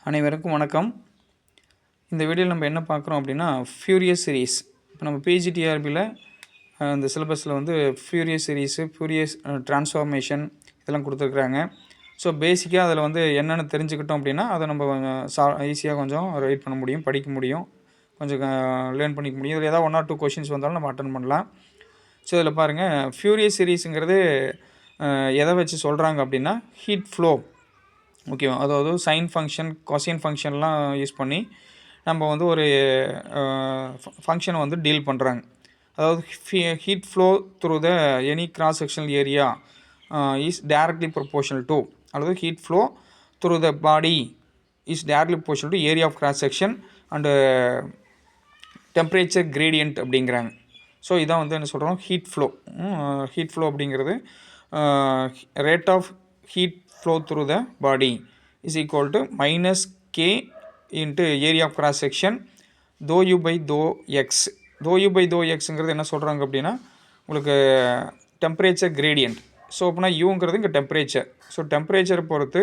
அனைவருக்கும் வணக்கம். இந்த வீடியோவில் நம்ம என்ன பார்க்குறோம் அப்படின்னா, ஃபியூரியஸ் சீரிஸ். இப்போ நம்ம பிஜிடிஆர்பியில் இந்த சிலபஸில் வந்து ஃபியூரியஸ் சீரிஸு, ஃபியூரியஸ் ட்ரான்ஸ்ஃபார்மேஷன் இதெல்லாம் கொடுத்துருக்குறாங்க. ஸோ பேசிக்காக அதில் வந்து என்னென்னு தெரிஞ்சுக்கிட்டோம் அப்படின்னா, அதை நம்ம ஈஸியாக கொஞ்சம் ரைட் பண்ண முடியும், படிக்க முடியும், கொஞ்சம் லேர்ன் பண்ணிக்க முடியும். இதில் ஏதாவது 1 or 2 கொஷின்ஸ் வந்தாலும் நம்ம அட்டன் பண்ணலாம். ஸோ இதில் பாருங்கள், ஃபியூரியஸ் சீரிஸுங்கிறது எதை வச்சு சொல்கிறாங்க அப்படின்னா, ஹீட் ஃப்ளோ ஓகேவா, அதாவது சைன் ஃபங்க்ஷன், கொசைன் ஃபங்க்ஷன்லாம் யூஸ் பண்ணி நம்ம வந்து ஒரு ஃபங்க்ஷனை வந்து டீல் பண்ணுறாங்க. அதாவது heat flow through the any cross sectional area is directly proportional to, அல்லது heat flow through the body is directly proportional to area of cross section and temperature gradient அப்படிங்கிறாங்க. ஸோ இதான் வந்து என்ன சொல்கிறோம், ஹீட் ஃப்ளோ. ஹீட் ஃப்ளோ அப்படிங்கிறது rate of heat flow through the body is equal to minus k into area of cross section dou u by dou x. dou u by dou xங்கிறது என்ன சொல்கிறாங்க அப்படின்னா, உங்களுக்கு temperature gradient. So அப்படின்னா யூங்கிறது இங்கே temperature. So டெம்பரேச்சரை பொறுத்து,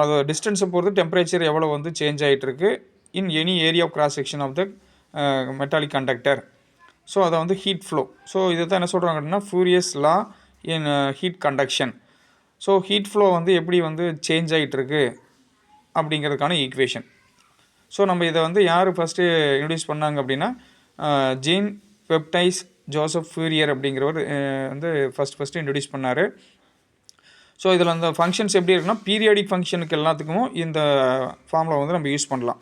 அது டிஸ்டன்ஸை பொறுத்து டெம்பரேச்சர் எவ்வளோ வந்து சேஞ்ச் ஆகிட்டுருக்கு in any area of cross section of the metallic conductor. So அதை வந்து ஹீட் ஃப்ளோ. ஸோ இதை தான் என்ன சொல்கிறாங்க அப்படின்னா, ஃபியூரியஸ் லா இன் heat conduction. So heat flow வந்து எப்படி வந்து சேஞ்ச் ஆகிட்டுருக்கு அப்படிங்கிறதுக்கான ஈக்குவேஷன். ஸோ நம்ம இதை வந்து யார் ஃபஸ்ட்டு இன்ட்ரடியூஸ் பண்ணாங்க அப்படின்னா, ஜீன் பெப்டைஸ் ஜோசப் ஃபியூரியர் அப்படிங்கிறவர் வந்து ஃபஸ்ட்டு இன்ட்ரடியூஸ் பண்ணார். ஸோ இதில் அந்த ஃபங்க்ஷன்ஸ் எப்படி இருக்குன்னா, பீரியாடிக் ஃபங்க்ஷனுக்கு எல்லாத்துக்கும் இந்த ஃபார்முலா வந்து நம்ம யூஸ் பண்ணலாம்.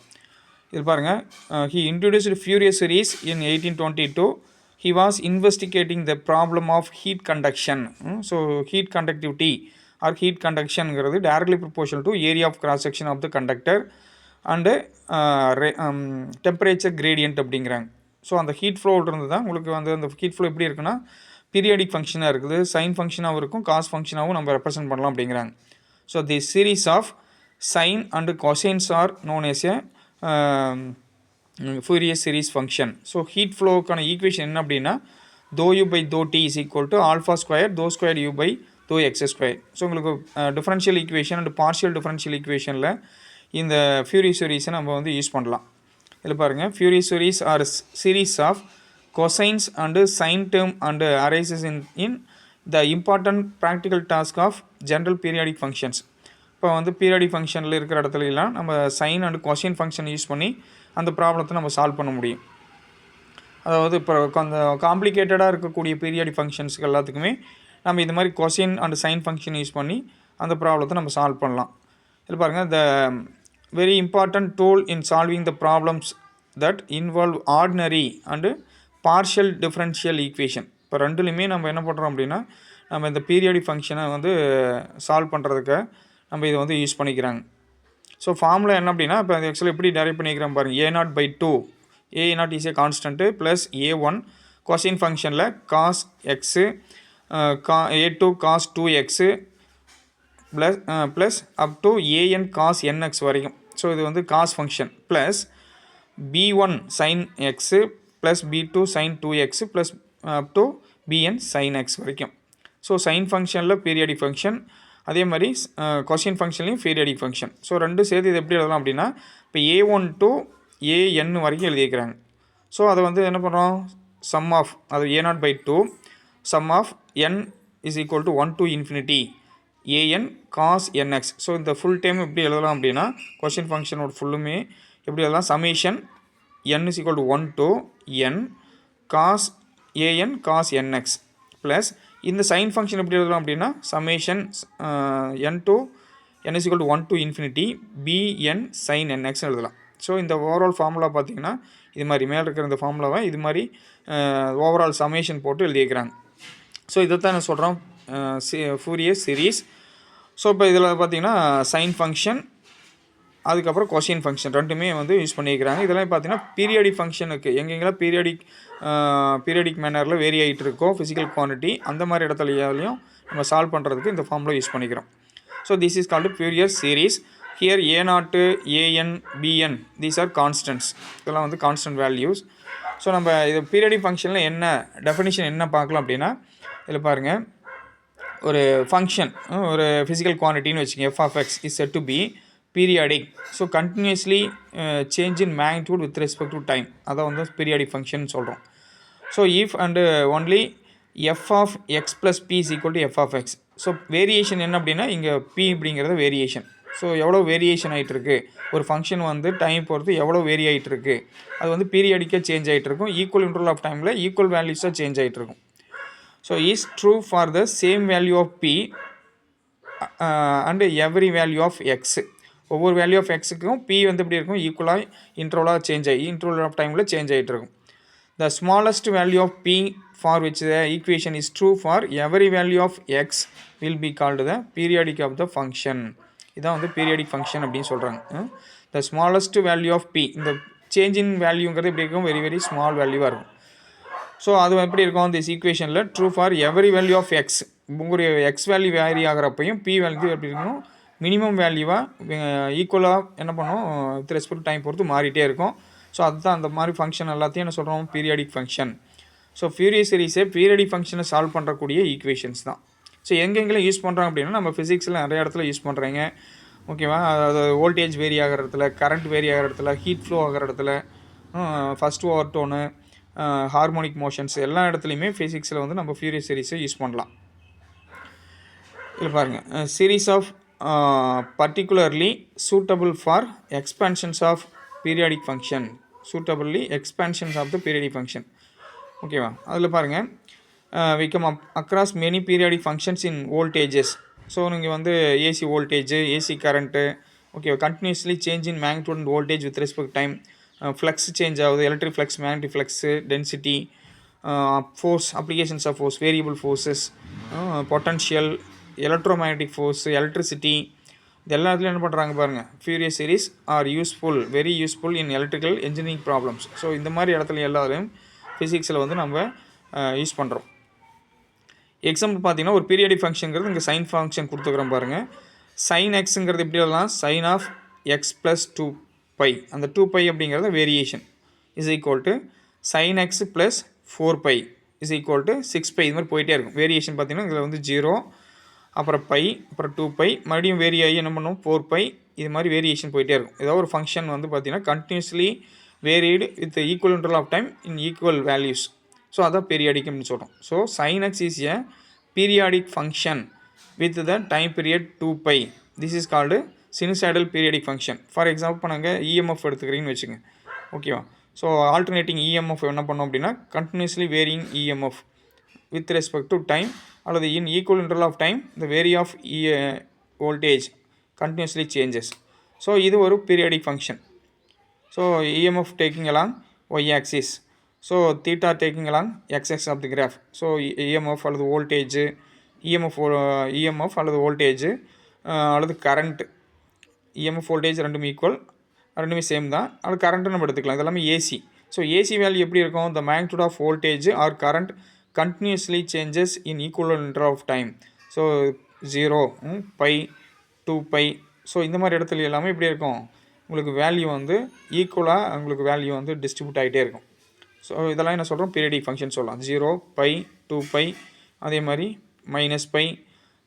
இது பாருங்கள், he introduced furious series in 1822. He was investigating the problem of heat conduction. So heat conductivity or heat conductionங்கிறது directly proportional to area of cross section of the conductor and temperature gradient அப்படிங்கிறாங்க. So அந்த heat ஃப்ளோவிலிருந்து தான் உங்களுக்கு வந்து அந்த heat flow எப்படி இருக்குன்னா, periodic ஃபங்க்ஷனாக இருக்குது, சைன் ஃபங்க்ஷனாகவும் இருக்கும், காஸ் ஃபங்க்ஷனாகவும் நம்ம ரெப்ரசென்ட் பண்ணலாம் அப்படிங்கிறாங்க. So the series of sine and cosines are known as Fourier series function. So heat ஃப்ளோவுக்கான ஈக்குவேஷன் என்ன அப்படின்னா, dou u by dou t is equal to alpha square dou square u by dou x square. So உங்களுக்கு differential equation and partial differential ஈக்குவேஷனில் இந்த furious சீரிஸை நம்ம வந்து use பண்ணலாம். இதில் பாருங்கள், Fourier series or series of cosines and sine term and arises in the important practical task of general periodic functions. இப்போ வந்து பீரியாடிக் ஃபங்க்ஷனில் இருக்கிற இடத்துலலாம் நம்ம sine and cosine function use பண்ணி அந்த ப்ராப்ளத்தை நம்ம சால்வ் பண்ண முடியும். அதாவது இப்போ கொஞ்சம் காம்ப்ளிகேட்டடாக இருக்கக்கூடிய பீரியாடிக் ஃபங்க்ஷன்ஸுக்கு எல்லாத்துக்குமே நம்ம இது மாதிரி cosine and sign function use பண்ணி அந்த ப்ராப்ளத்தை நம்ம சால்வ் பண்ணலாம். இதில் பாருங்கள், the very important tool in solving the problems that involve ordinary and partial differential equation. இப்போ ரெண்டுலேயுமே நம்ம என்ன பண்ணுறோம் அப்படின்னா, நம்ம இந்த பீரியாடிக் ஃபங்க்ஷனை வந்து சால்வ் பண்ணுறதுக்கு நம்ம இதை வந்து யூஸ் பண்ணிக்கிறாங்க. ஸோ ஃபார்முலா என்ன அப்படின்னா, இப்போ அது ஆக்சுவலாக எப்படி டெரைவ் பண்ணிக்கிறோம் பாருங்கள், a0/2, a0 is a constant plus a1 cosine ஃபங்க்ஷனில் cos x a2 cos 2x plus up to an cos nx வரைக்கும். ஸோ இது வந்து cos function plus b1 sine x plus b2 sine 2x plus up to bn sine x வரைக்கும். So sine ஃபங்க்ஷனில் periodic function, அதே மாதிரி cosine ஃபங்க்ஷன்லையும் periodic function. So ரெண்டு சேர்த்து இது எப்படி எழுதலாம் அப்படின்னா, இப்போ a1 to an வரைக்கும் எழுதிக்கிறாங்க. ஸோ அதை வந்து என்ன பண்ணுறோம், சம் ஆஃப் அது a0/2 sum of n is equal to 1 to infinity an cos nx. So இந்த ஃபுல் டைம் எப்படி எழுதலாம் அப்படின்னா, கொஷின் ஃபங்க்ஷனோட ஃபுல்லுமே எப்படி எழுதலாம், summation n is equal to 1 to n cos an cos nx plus இந்த சைன் ஃபங்க்ஷன் எப்படி எழுதலாம் அப்படின்னா, summation n to n is equal to 1 to infinity bn sin nx எழுதலாம். ஸோ இந்த ஓவரால் ஃபார்முலா பார்த்தீங்கன்னா இது மாதிரி மேலே இருக்கிற இந்த ஃபார்முலாவை இது மாதிரி ஓவரால் சமேஷன் போட்டு எழுதிக்கிறாங்க. ஸோ இதை தான் என்ன சொல்கிறோம், ஃபியூரியஸ் சீரிஸ். ஸோ இப்போ இதில் பார்த்தீங்கன்னா சைன் ஃபங்க்ஷன் அதுக்கப்புறம் கொஷின் ஃபங்க்ஷன் ரெண்டுமே வந்து யூஸ் பண்ணியிருக்கிறாங்க. இதெல்லாம் பார்த்தீங்கன்னா பீரியாடிக் ஃபங்க்ஷனுக்கு எங்கெங்கெல்லாம் பீரியாடிக் மேனரில் வேரி ஆகிட்டு இருக்கோ ஃபிசிக்கல் குவான்டிட்டி, அந்த மாதிரி இடத்துலையும் நம்ம சால்வ் பண்ணுறதுக்கு இந்த ஃபார்முலா யூஸ் பண்ணிக்கிறோம். So this is called furious series. Here a0, an, bn these are constants. இதெல்லாம் வந்து கான்ஸ்டன்ட் வேல்யூஸ். ஸோ நம்ம இது பீரியாடிக் ஃபங்க்ஷனில் என்ன டெஃபினிஷன் என்ன பார்க்கலாம் அப்படின்னா, இதில் பாருங்கள், ஒரு ஃபங்க்ஷன் ஒரு ஃபிசிக்கல் குவான்டிட்டின்னு வச்சுக்கோங்க, f of x is said to be periodic. So continuously change in magnitude with respect to time, அதான் வந்து பீரியாடிக் ஃபங்க்ஷன் சொல்கிறோம். So if and only f of x plus p is equal to f of x. So variation என்ன அப்படின்னா இங்கே B அப்படிங்கிறது variation. So எவ்வளோ variation ஆகிட்டுருக்கு, ஒரு ஃபங்க்ஷன் வந்து டைம் பொறுத்து எவ்வளோ வேரி ஆகிட்டுருக்கு, அது வந்து பீரியாடிக்காக சேஞ்ச் ஆகிட்டுருக்கும். ஈக்குவல் இன்டர்வல் ஆஃப் டைமில் ஈக்குவல் வேல்யூஸாக சேஞ்ச் ஆகிட்டுருக்கும். So is true for the same value of p and every value of x. ஒவ்வொரு வேல்யூ ஆஃப் எக்ஸுக்கும் பி வந்து எப்படி இருக்கும், ஈக்குவலாக இன்டர்வலாக சேஞ்ச் ஆகி இன்டர்வல் ஆஃப் டைமில் சேஞ்ச் ஆகிட்டு இருக்கும். The smallest value of p for which the equation is true for every value of x will be called the periodic of the function. இதான் வந்து periodic function அப்படின்னு சொல்கிறாங்க. The smallest value of p, இந்த change in valueங்கிறது எப்படி இருக்கும், very very small வேல்யூவாக இருக்கும். So அது எப்படி இருக்கும், திஸ் ஈக்குவேஷனில் true for every value of x. உங்களுடைய எக்ஸ் வேல்யூ வேரி ஆகிறப்பையும் பி வேல்யூ எப்படி இருக்கணும், மினிமம் வேல்யூவாக ஈக்குவலாக என்ன பண்ணும் வித் ரெஸ்பெக்ட் டைம் பொறுத்து மாறிட்டே இருக்கும். ஸோ அதுதான் அந்த மாதிரி ஃபங்க்ஷன் எல்லாத்தையும் என்ன சொல்கிறோம், பீரியாடிக் ஃபங்க்ஷன். ஸோ ஃபியூரியர் சீரிஸே பீரியாடிக் ஃபங்க்ஷனை சால்வ் பண்ணுறக்கூடிய ஈக்குவேஷன்ஸ் தான். ஸோ எங்கெங்கெல்லாம் யூஸ் பண்ணுறோம் அப்படின்னா நம்ம ஃபிசிக்ஸில் நிறைய இடத்துல யூஸ் பண்ணுறீங்க, ஓகேவா. அதாவது வோல்டேஜ் வேரி ஆகிற இடத்துல, கரண்ட் வேரி ஆகிற இடத்துல, ஹீட் ஃப்ளோ ஆகிற இடத்துல, first over tone, harmonic motions எல்லா இடத்துலையுமே ஃபிசிக்ஸில் வந்து நம்ம ஃபியூரியர் சீரிஸை யூஸ் பண்ணலாம். இதில் பாருங்கள், series of particularly suitable for expansions of periodic function, suitably expansions of the periodic function, ஓகேவா. அதில் பாருங்கள், we come across many periodic functions in voltages. So நீங்கள் வந்து AC voltage, AC current, okay, continuously change in magnitude and voltage with respect time, flux change ஆகுது, electric flux, magnetic flux, density, force, applications of force, variable forces, potential, electromagnetic force, electricity, இது எல்லாத்துலையும் என்ன பண்ணுறாங்க பாருங்கள். Fourier series are useful, very useful in electrical engineering problems. So இந்த மாதிரி இடத்துல எல்லாரும் ஃபிசிக்ஸில் வந்து நம்ம யூஸ் பண்ணுறோம். எக்ஸாம்பிள் பார்த்தீங்கன்னா ஒரு பீரியாடிக் ஃபங்க்ஷனுங்கிறது இங்கே சைன் ஃபங்க்ஷன் கொடுத்துக்கிறோம் பாருங்கள். சைன் எக்ஸுங்கிறது எப்படி வரலாம், சைன் ஆஃப் எக்ஸ் ப்ளஸ் 2π. அந்த 2π அப்படிங்கிறது variation is equal to sine x plus 4π is equal to 6π. இது மாதிரி போயிட்டே இருக்கும். வேரியேஷன் பார்த்தீங்கன்னா இதில் வந்து 0, அப்புறம் பை, அப்புறம் 2π, மறுபடியும் வேரி ஆகி என்ன பண்ணும் 4π. இது மாதிரி வேரியேஷன் போயிட்டே இருக்கும். ஏதாவது ஒரு ஃபங்க்ஷன் வந்து பார்த்தீங்கன்னா continuously varied with equal interval of time in equal values. So அதான் பீரியாடிக் அப்படின்னு சொல்கிறோம். So sine x is a periodic function with the time period 2π. This is called sinusoidal periodic function. For example இப்போ நாங்கள் EMF எடுத்துக்கிறீங்கன்னு வச்சுங்க, ஓகேவா. So alternating EMF என்ன பண்ணோம் அப்படின்னா continuously varying EMF with respect to time அல்லது in equal interval of time the vary of voltage continuously changes. So இது ஒரு periodic function. So EMF taking along y axis, so theta taking along x axis of the graph. So EMF அல்லது voltage, EMF அல்லது voltage அல்லது current, EMF voltage ரெண்டுமே equal, ரெண்டுமே same தான். அது current நம்ம எடுத்துக்கலாம், இதெல்லாமே ஏசி. ஸோ ஏசி வேல்யூ எப்படி இருக்கும், the magnitude of voltage or current continuously changes in equal interval of time. So 0, π, 2π. So இந்த மாதிரி இடத்துல எல்லாமே எப்படி இருக்கும், உங்களுக்கு வேல்யூ வந்து ஈக்குவலாக உங்களுக்கு வேல்யூ வந்து டிஸ்ட்ரிபியூட் ஆகிட்டே இருக்கும். ஸோ இதெல்லாம் என்ன சொல்கிறோம், பீரியாடிக் ஃபங்க்ஷன் சொல்லலாம். 0, π, 2π, அதே மாதிரி -π.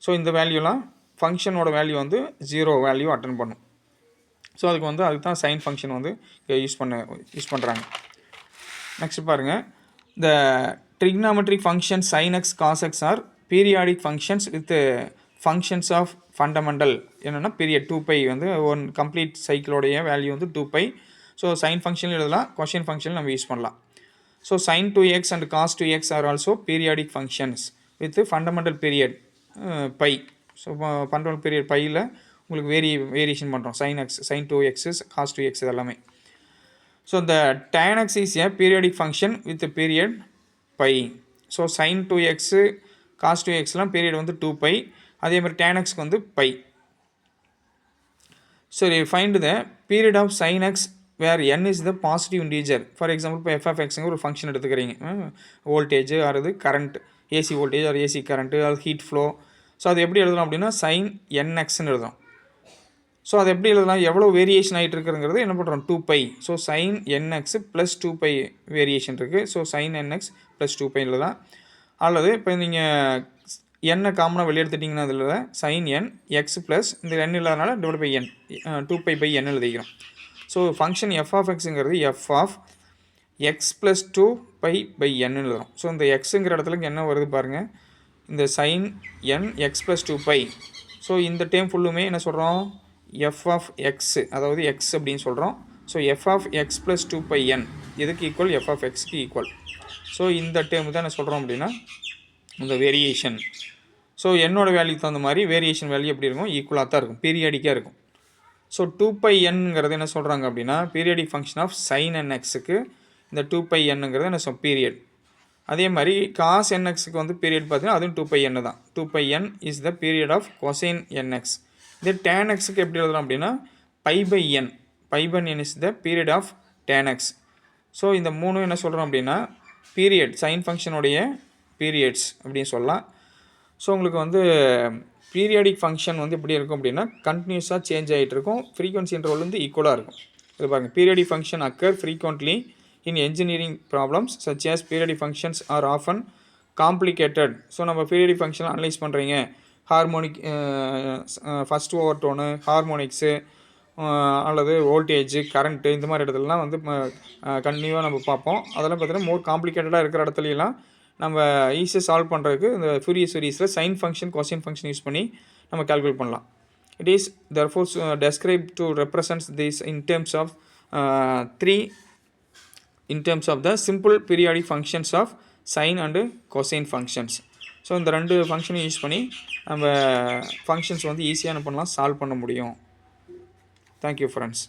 ஸோ இந்த வேல்யூலாம் ஃபங்க்ஷனோட வேல்யூ வந்து 0 வேல்யூ அட்டன் பண்ணும். ஸோ அதுக்கு தான் சைன் ஃபங்க்ஷன் வந்து யூஸ் பண்ணுறாங்க. நெக்ஸ்ட் பாருங்கள், இந்த trigonometric functions sin x cos x are periodic functions with functions of fundamental என்னென்னா பீரியட் 2π வந்து ஒன் கம்ப்ளீட் சைக்கிளோடைய வேல்யூ வந்து 2π. ஸோ சைன் ஃபங்க்ஷன் எழுதலாம், கொஷின் ஃபங்க்ஷன் நம்ம யூஸ் பண்ணலாம். So sin 2x and cos 2x are also periodic functions with fundamental period π. So fundamental period பையில் உங்களுக்கு variation பண்ணுறோம், sin x, sin 2x, cos 2x இதெல்லாமே. So இந்த tan x is a periodic function with period π. So sin 2x, cos 2xலாம் period வந்து 2π. அதே மாதிரி tan xக்கு வந்து π. So find the period of sin x where n is the positive integer. For example இப்போ f(x) ஒரு function எடுத்துக்கிறீங்க, voltage ஆறுது current, AC voltage or AC current அது ஹீட் ஃப்ளோ. ஸோ அது எப்படி எழுதலாம் அப்படின்னா sin nxன்னு எழுதலாம். ஸோ அது எப்படி எழுதலாம், எவ்வளோ வேரியேஷன் ஆகிட்டு இருக்குங்கிறது என்ன பண்ணுறோம் 2π. So sin nx plus 2π variation இருக்குது. ஸோ sin nx ப்ளஸ் 2π எழுதலாம். அல்லது இப்போ நீங்கள் n காமனாக வெளியே எடுத்துட்டிங்கன்னா அதில் sin n x ப்ளஸ் இந்த n இல்லாதனால டிவைட் பை n 2π/n எழுதிக்கிறோம். ஸோ ஃபங்க்ஷன் f ஆஃப் எக்ஸுங்கிறது f of x plus 2π/n எழுதுறோம். ஸோ இந்த எக்ஸுங்கிற இடத்துல என்ன வருது பாருங்கள், இந்த sin n x plus 2π. So இந்த டேம் ஃபுல்லுமே என்ன சொல்கிறோம், f ஆஃப் x, அதாவது x அப்படின்னு சொல்கிறோம். So f of x plus 2πn இதுக்கு ஈக்குவல் f ஆஃப் xக்கு ஈக்குவல். ஸோ இந்த டேம் தான் என்ன சொல்கிறோம் அப்படின்னா இந்த வேரியேஷன். ஸோ என்னோட வேல்யூக்கு தகுந்த மாதிரி வேரியேஷன் வேல்யூ எப்படி இருக்கும், ஈக்குவலாக தான் இருக்கும், பீரியாடிக்காக இருக்கும். ஸோ 2πnங்கிறது என்ன சொல்கிறாங்க அப்படின்னா பீரியாடிக் ஃபங்க்ஷன் ஆஃப் sin nxக்கு இந்த 2πnங்கிறது என்ன சொல் பீரியட். அதே மாதிரி cos nxக்கு வந்து பீரியட் பார்த்தீங்கன்னா அதுவும் 2πn தான். 2πn is the period of cosine nx. இதே tan xக்கு எப்படி எழுதலாம் அப்படின்னா π/n. π/n is the period of tan x. So இந்த மூணும் என்ன சொல்கிறோம் அப்படின்னா பீரியட், சைன் ஃபங்க்ஷனுடைய பீரியட்ஸ் அப்படின்னு சொல்லலாம். ஸோ உங்களுக்கு வந்து பீரியாடிக் ஃபங்க்ஷன் வந்து எப்படி இருக்கும் அப்படின்னா கண்டினியூஸாக சேஞ்ச் ஆகிட்டு இருக்கும், ஃப்ரீக்வன்சி இன்டர்வல் வந்து ஈக்குவலாக இருக்கும். இது பாருங்கள், periodic function occur frequently in engineering problems such as periodic functions are often complicated. So நம்ம பீரியாடிக் ஃபங்க்ஷன் அனலைஸ் பண்ணுறீங்க, ஹார்மோனிக் ஃபஸ்ட் ஓவர் டோனு, ஹார்மோனிக்ஸு அல்லது வோல்டேஜ், கரண்ட்டு, இந்த மாதிரி இடத்துலலாம் வந்து கண்டினியூவாக நம்ம பார்ப்போம். அதெல்லாம் பார்த்தீங்கன்னா மோர் காம்ப்ளிகேட்டடாக இருக்கிற இடத்துலலாம் நம்ம ஈஸியாக சால்வ் பண்ணுறதுக்கு இந்த ஃபூரியர் சீரிஸில் sign function, cosine function use பண்ணி நம்ம கால்குலேட் பண்ணலாம். It is therefore described to represent this in terms of in terms of the simple periodic functions of sine and cosine functions. So இந்த ரெண்டு ஃபங்க்ஷனை use பண்ணி நம்ம functions வந்து ஈஸியாக என்ன பண்ணலாம், சால்வ் பண்ண முடியும். Thank you friends.